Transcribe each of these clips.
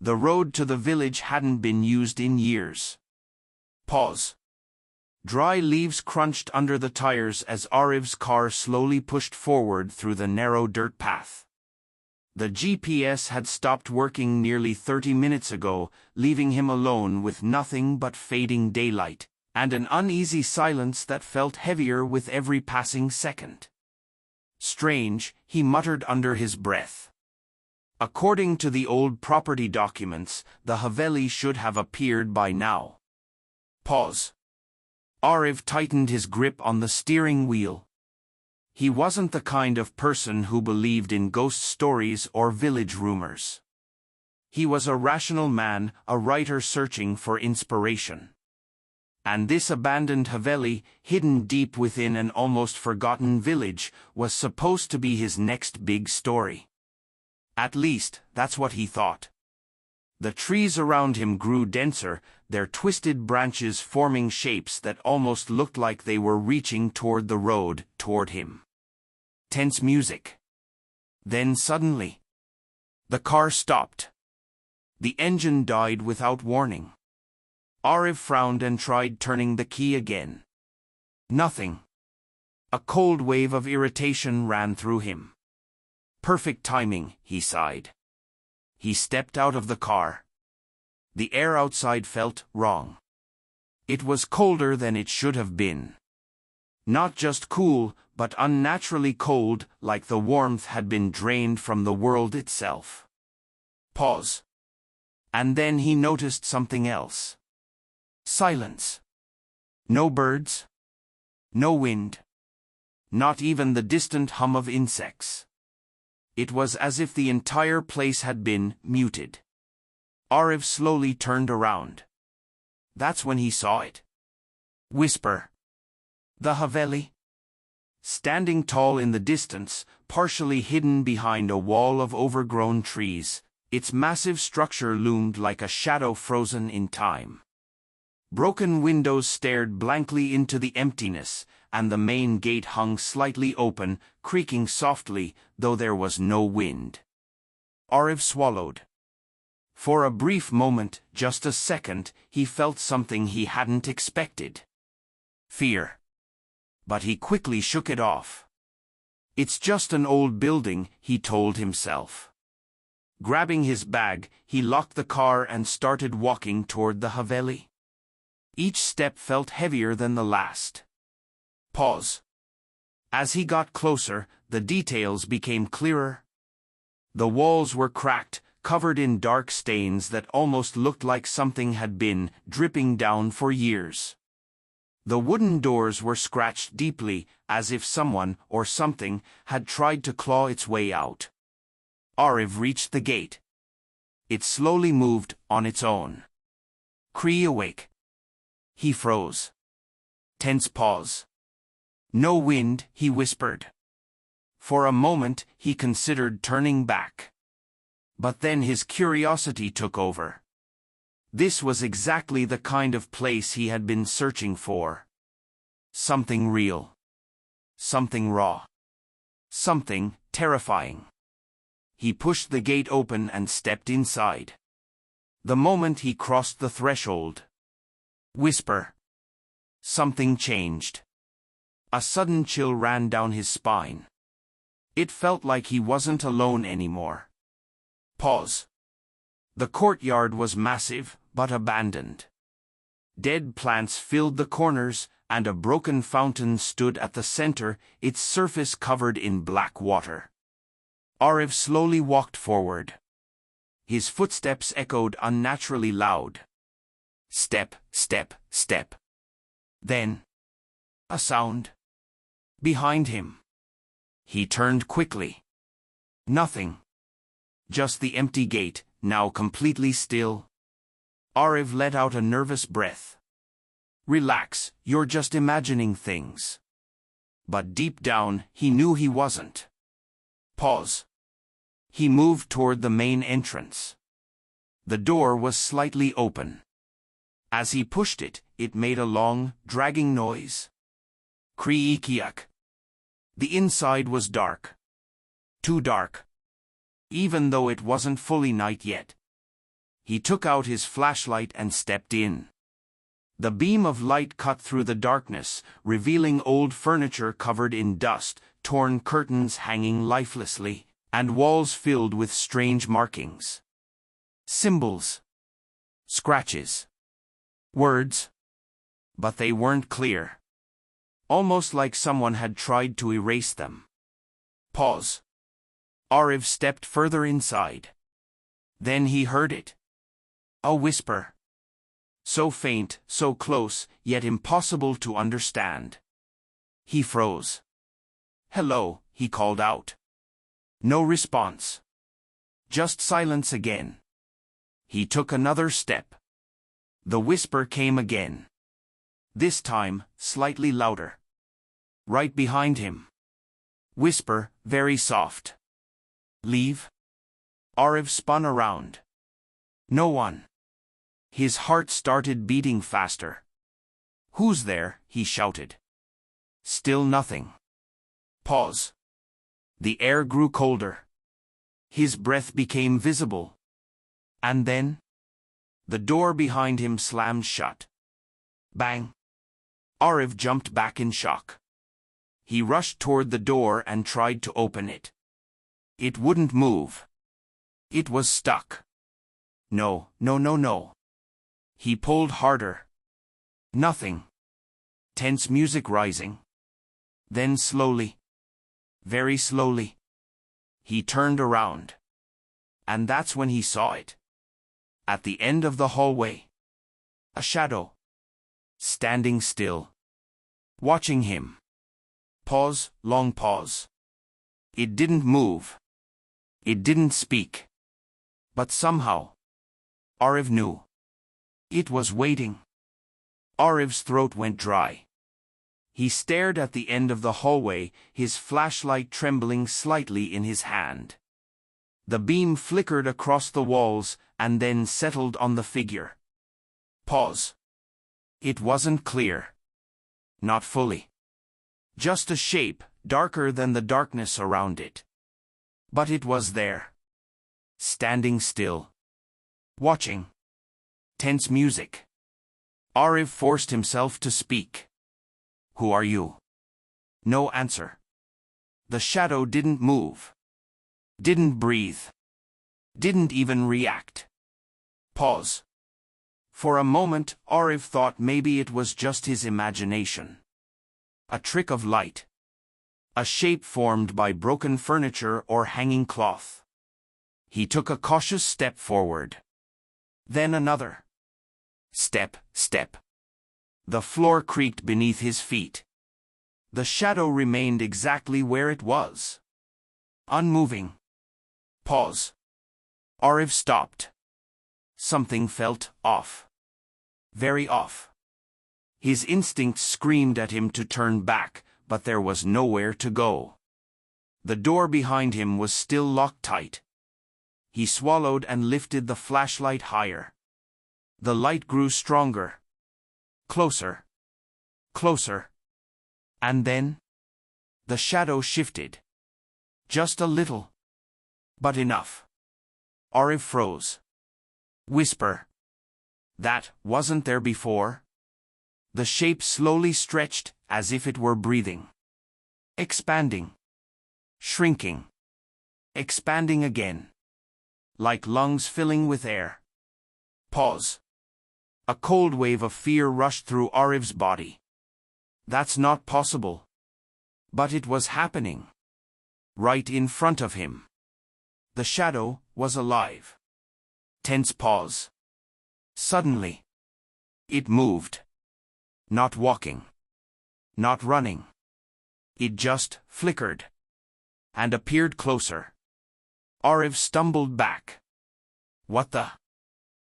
The road to the village hadn't been used in years. Pause. Dry leaves crunched under the tires as Aarav's car slowly pushed forward through the narrow dirt path. The GPS had stopped working nearly 30 minutes ago, leaving him alone with nothing but fading daylight, and an uneasy silence that felt heavier with every passing second. Strange, he muttered under his breath. According to the old property documents, the Haveli should have appeared by now. Pause. Aarav tightened his grip on the steering wheel. He wasn't the kind of person who believed in ghost stories or village rumors. He was a rational man, a writer searching for inspiration. And this abandoned Haveli, hidden deep within an almost forgotten village, was supposed to be his next big story. At least, that's what he thought. The trees around him grew denser, their twisted branches forming shapes that almost looked like they were reaching toward the road, toward him. Tense music. Then suddenly, the car stopped. The engine died without warning. Aarav frowned and tried turning the key again. Nothing. A cold wave of irritation ran through him. Perfect timing, he sighed. He stepped out of the car. The air outside felt wrong. It was colder than it should have been. Not just cool, but unnaturally cold, like the warmth had been drained from the world itself. Pause. And then he noticed something else. Silence. No birds. No wind. Not even the distant hum of insects. It was as if the entire place had been muted. Aarav slowly turned around. That's when he saw it. Whisper. The Haveli. Standing tall in the distance, partially hidden behind a wall of overgrown trees, its massive structure loomed like a shadow frozen in time. Broken windows stared blankly into the emptiness, and the main gate hung slightly open, creaking softly, though there was no wind. Aarav swallowed. For a brief moment, just a second, he felt something he hadn't expected. Fear. But he quickly shook it off. It's just an old building, he told himself. Grabbing his bag, he locked the car and started walking toward the Haveli. Each step felt heavier than the last. Pause. As he got closer, the details became clearer. The walls were cracked, covered in dark stains that almost looked like something had been dripping down for years. The wooden doors were scratched deeply, as if someone, or something, had tried to claw its way out. Aarav reached the gate. It slowly moved on its own. Cree awake. He froze. Tense pause. No wind, he whispered. For a moment, he considered turning back. But then his curiosity took over. This was exactly the kind of place he had been searching for. Something real. Something raw. Something terrifying. He pushed the gate open and stepped inside. The moment he crossed the threshold. Whisper. Something changed. A sudden chill ran down his spine. It felt like he wasn't alone anymore. Pause. The courtyard was massive, but abandoned. Dead plants filled the corners, and a broken fountain stood at the center, its surface covered in black water. Aarav slowly walked forward. His footsteps echoed unnaturally loud. Step, step, step. Then, a sound. Behind him. He turned quickly. Nothing. Just the empty gate, now completely still. Aarav let out a nervous breath. Relax, you're just imagining things. But deep down, he knew he wasn't. Pause. He moved toward the main entrance. The door was slightly open. As he pushed it, it made a long, dragging noise. Creakiak. The inside was dark. Too dark. Even though it wasn't fully night yet. He took out his flashlight and stepped in. The beam of light cut through the darkness, revealing old furniture covered in dust, torn curtains hanging lifelessly, and walls filled with strange markings. Symbols. Scratches. Words. But they weren't clear. Almost like someone had tried to erase them. Pause. Aarav stepped further inside. Then he heard it. A whisper. So faint, so close, yet impossible to understand. He froze. "Hello," he called out. No response. Just silence again. He took another step. The whisper came again. This time, slightly louder. Right behind him. Whisper, very soft. "Leave?" Aarav spun around. No one. His heart started beating faster. "Who's there?" he shouted. Still nothing. Pause. The air grew colder. His breath became visible. And then? The door behind him slammed shut. Bang! Aarav jumped back in shock. He rushed toward the door and tried to open it. It wouldn't move. It was stuck. No. He pulled harder. Nothing. Tense music rising. Then slowly, very slowly, he turned around. And that's when he saw it. At the end of the hallway. A shadow. Standing still. Watching him. Pause, long pause. It didn't move. It didn't speak. But somehow, Aarav knew. It was waiting. Aarav's throat went dry. He stared at the end of the hallway, his flashlight trembling slightly in his hand. The beam flickered across the walls and then settled on the figure. Pause. It wasn't clear. Not fully. Just a shape, darker than the darkness around it. But it was there. Standing still. Watching. Tense music. Aarav forced himself to speak. "Who are you?" No answer. The shadow didn't move. Didn't breathe. Didn't even react. Pause. For a moment, Aarav thought maybe it was just his imagination. A trick of light. A shape formed by broken furniture or hanging cloth. He took a cautious step forward. Then another. Step. The floor creaked beneath his feet. The shadow remained exactly where it was. Unmoving. Pause. Aarav stopped. Something felt off. Very off. His instincts screamed at him to turn back, but there was nowhere to go. The door behind him was still locked tight. He swallowed and lifted the flashlight higher. The light grew stronger. Closer. Closer. And then? The shadow shifted. Just a little. But enough. Aarav froze. Whisper. That wasn't there before. The shape slowly stretched, as if it were breathing. Expanding. Shrinking. Expanding again. Like lungs filling with air. Pause. A cold wave of fear rushed through Aarav's body. That's not possible. But it was happening. Right in front of him. The shadow was alive. Tense pause. Suddenly. It moved. Not walking. Not running. It just flickered. And appeared closer. Aarav stumbled back. What the?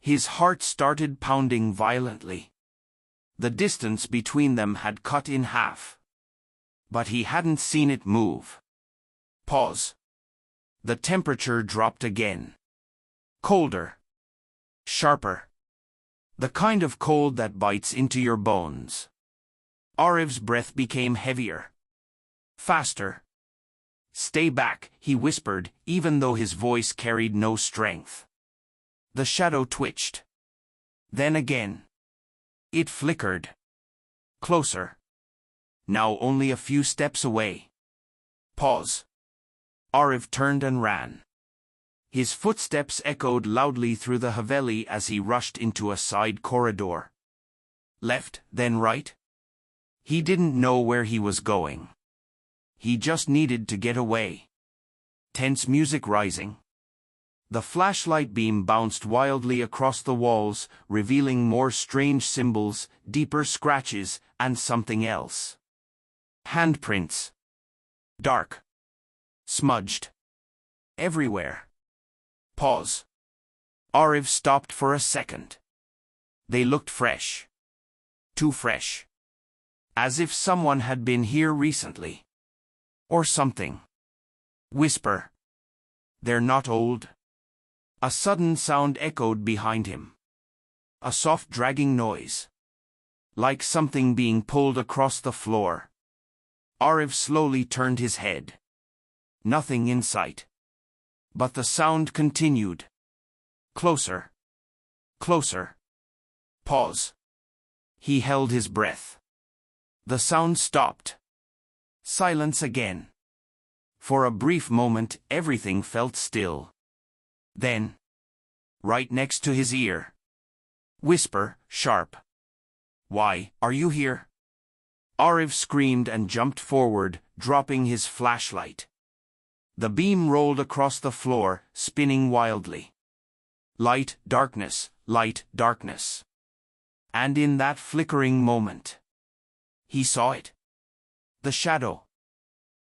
His heart started pounding violently. The distance between them had cut in half. But he hadn't seen it move. Pause. The temperature dropped again. Colder. Sharper. The kind of cold that bites into your bones. Aarav's breath became heavier. Faster. Stay back, he whispered, even though his voice carried no strength. The shadow twitched. Then again. It flickered. Closer. Now only a few steps away. Pause. Aarav turned and ran. His footsteps echoed loudly through the Haveli as he rushed into a side corridor. Left, then right. He didn't know where he was going. He just needed to get away. Tense music rising. The flashlight beam bounced wildly across the walls, revealing more strange symbols, deeper scratches, and something else. Handprints. Dark. Smudged. Everywhere. Pause. Aarav stopped for a second. They looked fresh. Too fresh. As if someone had been here recently. Or something. Whisper. They're not old. A sudden sound echoed behind him. A soft dragging noise. Like something being pulled across the floor. Aarav slowly turned his head. Nothing in sight. But the sound continued. Closer. Closer. Pause. He held his breath. The sound stopped. Silence again. For a brief moment, everything felt still. Then, right next to his ear. Whisper, sharp. Why are you here? Aarav screamed and jumped forward, dropping his flashlight. The beam rolled across the floor, spinning wildly. Light, darkness, light, darkness. And in that flickering moment, he saw it. The shadow.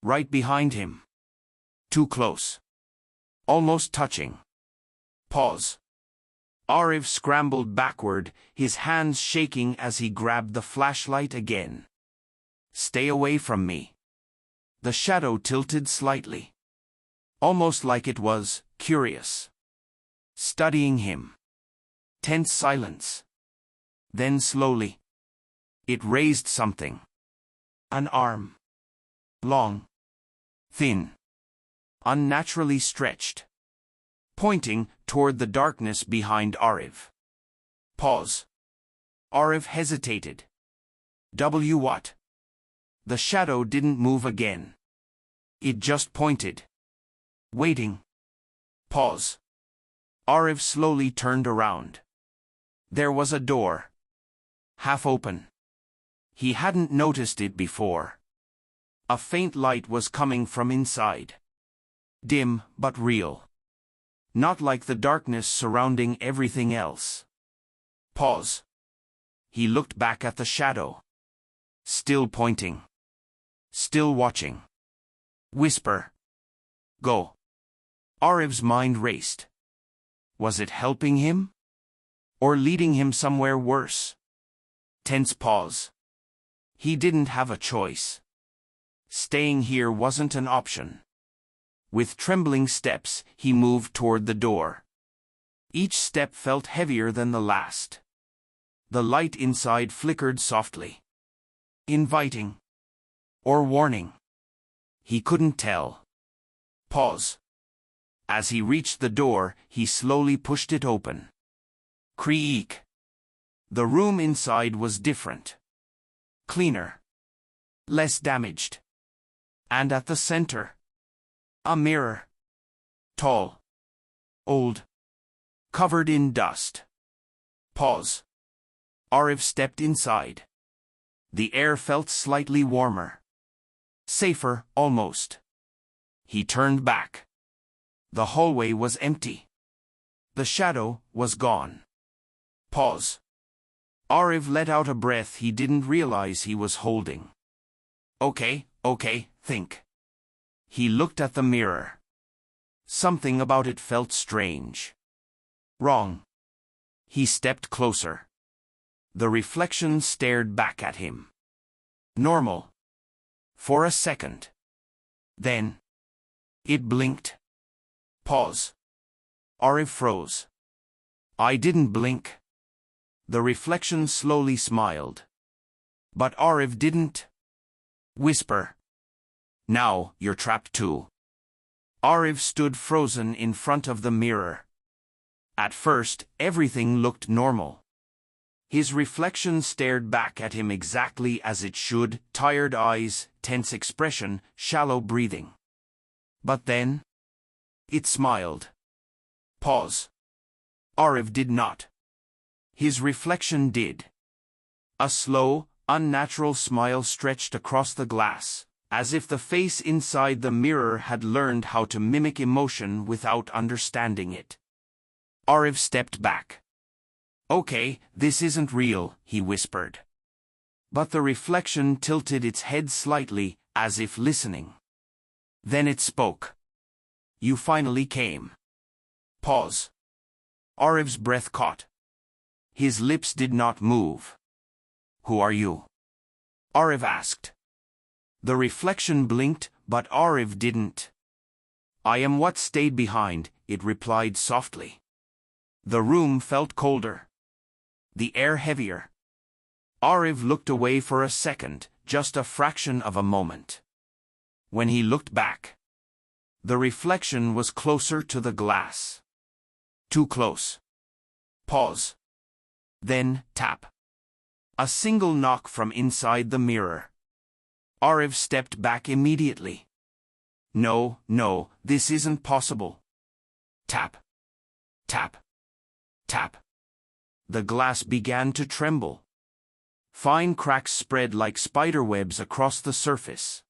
Right behind him. Too close. Almost touching. Pause. Aarav scrambled backward, his hands shaking as he grabbed the flashlight again. Stay away from me. The shadow tilted slightly. Almost like it was curious. Studying him. Tense silence. Then slowly. It raised something. An arm. Long. Thin. Unnaturally stretched. Pointing toward the darkness behind Aarav. Pause. Aarav hesitated. What? The shadow didn't move again. It just pointed. Waiting. Pause. Aarav slowly turned around. There was a door. Half open. He hadn't noticed it before. A faint light was coming from inside. Dim, but real. Not like the darkness surrounding everything else. Pause. He looked back at the shadow. Still pointing. Still watching. Whisper. Go. Aarav's mind raced. Was it helping him? Or leading him somewhere worse? Tense pause. He didn't have a choice. Staying here wasn't an option. With trembling steps, he moved toward the door. Each step felt heavier than the last. The light inside flickered softly. Inviting. Or warning. He couldn't tell. Pause. As he reached the door, he slowly pushed it open. Creak. The room inside was different. Cleaner. Less damaged. And at the center, a mirror. Tall. Old. Covered in dust. Pause. Aarav stepped inside. The air felt slightly warmer. Safer, almost. He turned back. The hallway was empty. The shadow was gone. Pause. Aarav let out a breath he didn't realize he was holding. Okay, think. He looked at the mirror. Something about it felt strange. Wrong. He stepped closer. The reflection stared back at him. Normal. For a second. Then. It blinked. Pause. Aarav froze. I didn't blink. The reflection slowly smiled. But Aarav didn't. Whisper. Now you're trapped too. Aarav stood frozen in front of the mirror. At first, everything looked normal. His reflection stared back at him exactly as it should, tired eyes, tense expression, shallow breathing. But then, it smiled. Pause. Aarav did not. His reflection did. A slow, unnatural smile stretched across the glass, as if the face inside the mirror had learned how to mimic emotion without understanding it. Aarav stepped back. "Okay, this isn't real," he whispered. But the reflection tilted its head slightly, as if listening. Then it spoke. "You finally came." Pause. Aarav's breath caught. His lips did not move. "Who are you?" Aarav asked. The reflection blinked, but Aarav didn't. "I am what stayed behind," it replied softly. The room felt colder. The air heavier. Aarav looked away for a second, just a fraction of a moment. When he looked back, the reflection was closer to the glass. Too close. Pause. Then, tap. A single knock from inside the mirror. Aarav stepped back immediately. No, this isn't possible." Tap. Tap. Tap. The glass began to tremble. Fine cracks spread like spiderwebs across the surface.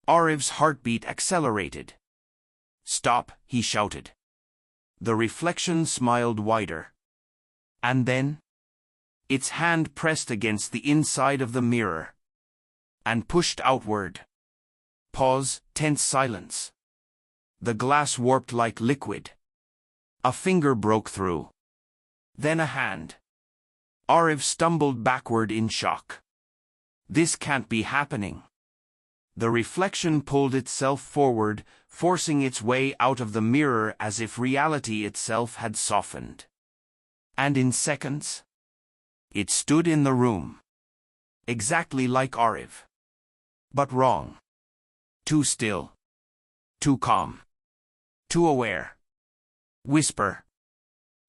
Aarav's heartbeat accelerated. "Stop," he shouted. The reflection smiled wider. And then, its hand pressed against the inside of the mirror and pushed outward. Pause, tense silence. The glass warped like liquid. A finger broke through. Then a hand. Aarav stumbled backward in shock. This can't be happening. The reflection pulled itself forward, forcing its way out of the mirror as if reality itself had softened. And in seconds, it stood in the room. Exactly like Aarav. But wrong. Too still. Too calm. Too aware. "Whisper.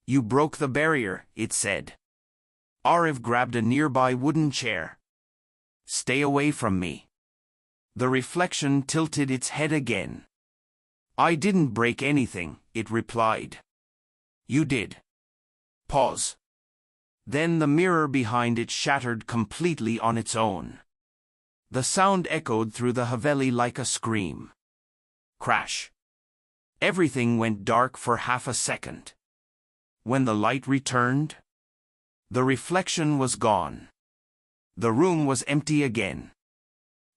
You broke the barrier," it said. Aarav grabbed a nearby wooden chair. "Stay away from me." The reflection tilted its head again. "I didn't break anything," it replied. "You did." Pause. Then the mirror behind it shattered completely on its own. The sound echoed through the Haveli like a scream. Crash. Everything went dark for half a second. When the light returned, the reflection was gone. The room was empty again.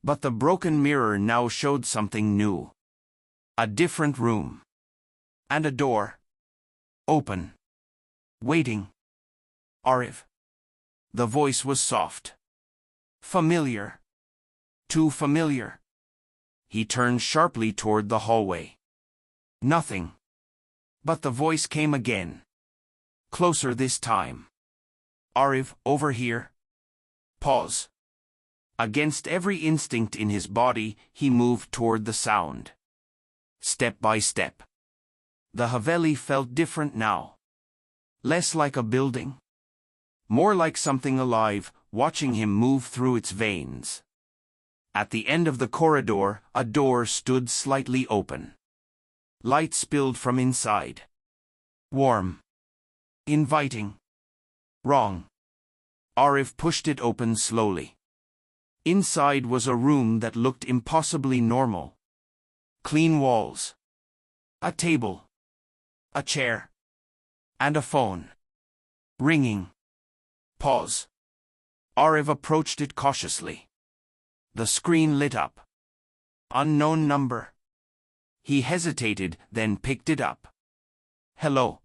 But the broken mirror now showed something new. A different room. And a door. Open. Waiting. "Aarav." The voice was soft. Familiar. Too familiar. He turned sharply toward the hallway. Nothing. But the voice came again. Closer this time. "Aarav, over here." Pause. Against every instinct in his body, he moved toward the sound. Step by step. The Haveli felt different now. Less like a building. More like something alive, watching him move through its veins. At the end of the corridor, a door stood slightly open. Light spilled from inside. Warm. Inviting. Wrong. Aarav pushed it open slowly. Inside was a room that looked impossibly normal. Clean walls. A table. A chair. And a phone. Ringing. Pause. Aarav approached it cautiously. The screen lit up. Unknown number. He hesitated, then picked it up. "Hello."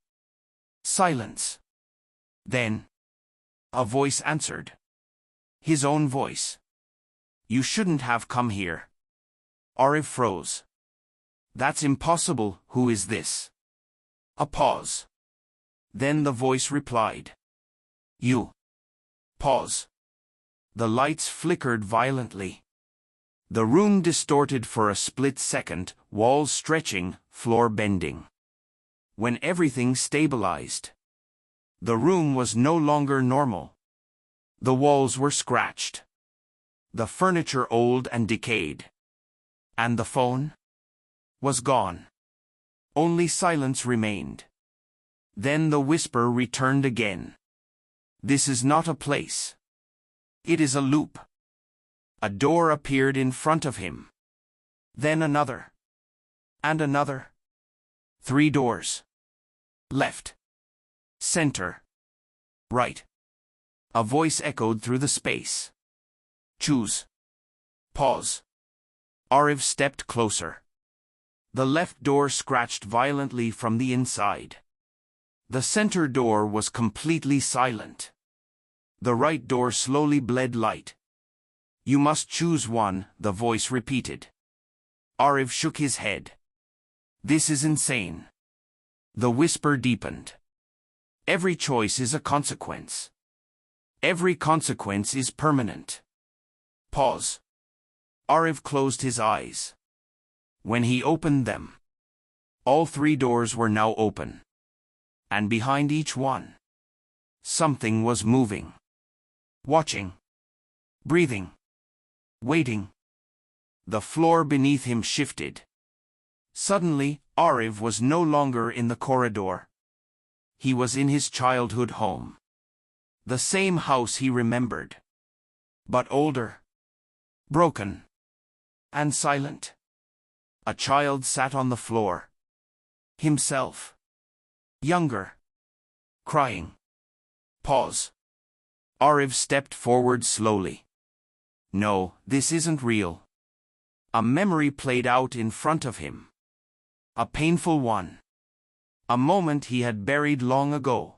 Silence. Then, a voice answered. His own voice. "You shouldn't have come here." Aarav froze. "That's impossible. Who is this?" A pause. Then the voice replied. "You." Pause. The lights flickered violently. The room distorted for a split second, walls stretching, floor bending. When everything stabilized, the room was no longer normal. The walls were scratched, the furniture old and decayed, and the phone was gone. Only silence remained. Then the whisper returned again. This is not a place. It is a loop. A door appeared in front of him. Then another. And another. 3 doors. Left. Center. Right. A voice echoed through the space. Choose. Pause. Aarav stepped closer. The left door scratched violently from the inside. The center door was completely silent. The right door slowly bled light. You must choose one, the voice repeated. Aarav shook his head. This is insane. The whisper deepened. Every choice is a consequence. Every consequence is permanent. Pause. Aarav closed his eyes. When he opened them, all 3 doors were now open. And behind each one, something was moving. Watching. Breathing. Waiting. The floor beneath him shifted. Suddenly, Aarav was no longer in the corridor. He was in his childhood home. The same house he remembered. But older. Broken. And silent. A child sat on the floor. Himself. Younger. Crying. Pause. Aarav stepped forward slowly. No, this isn't real. A memory played out in front of him. A painful one. A moment he had buried long ago.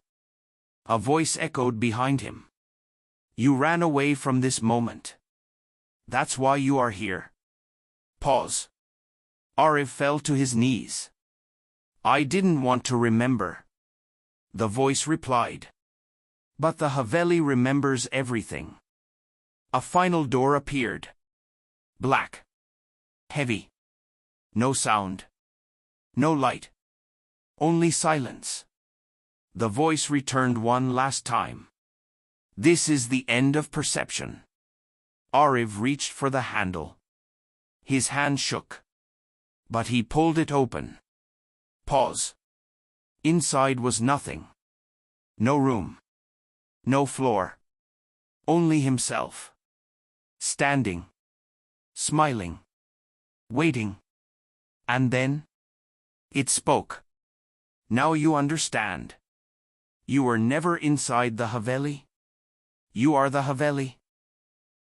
A voice echoed behind him. You ran away from this moment. That's why you are here. Pause. Aarav fell to his knees. I didn't want to remember. The voice replied. But the Haveli remembers everything. A final door appeared. Black. Heavy. No sound. No light. Only silence. The voice returned one last time. This is the end of perception. Aarav reached for the handle. His hand shook. But he pulled it open. Pause. Inside was nothing. No room. No floor. Only himself. Standing. Smiling. Waiting. And then? It spoke. Now you understand. You were never inside the Haveli. You are the Haveli.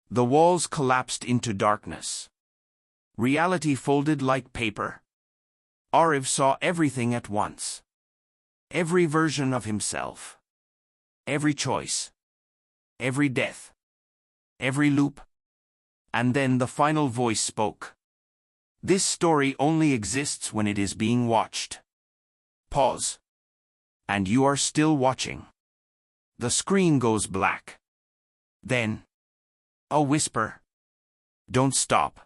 The walls collapsed into darkness. Reality folded like paper. Aarav saw everything at once. Every version of himself. Every choice. Every death. Every loop. And then the final voice spoke. This story only exists when it is being watched. Pause. And you are still watching. The screen goes black. Then, a whisper. Don't stop.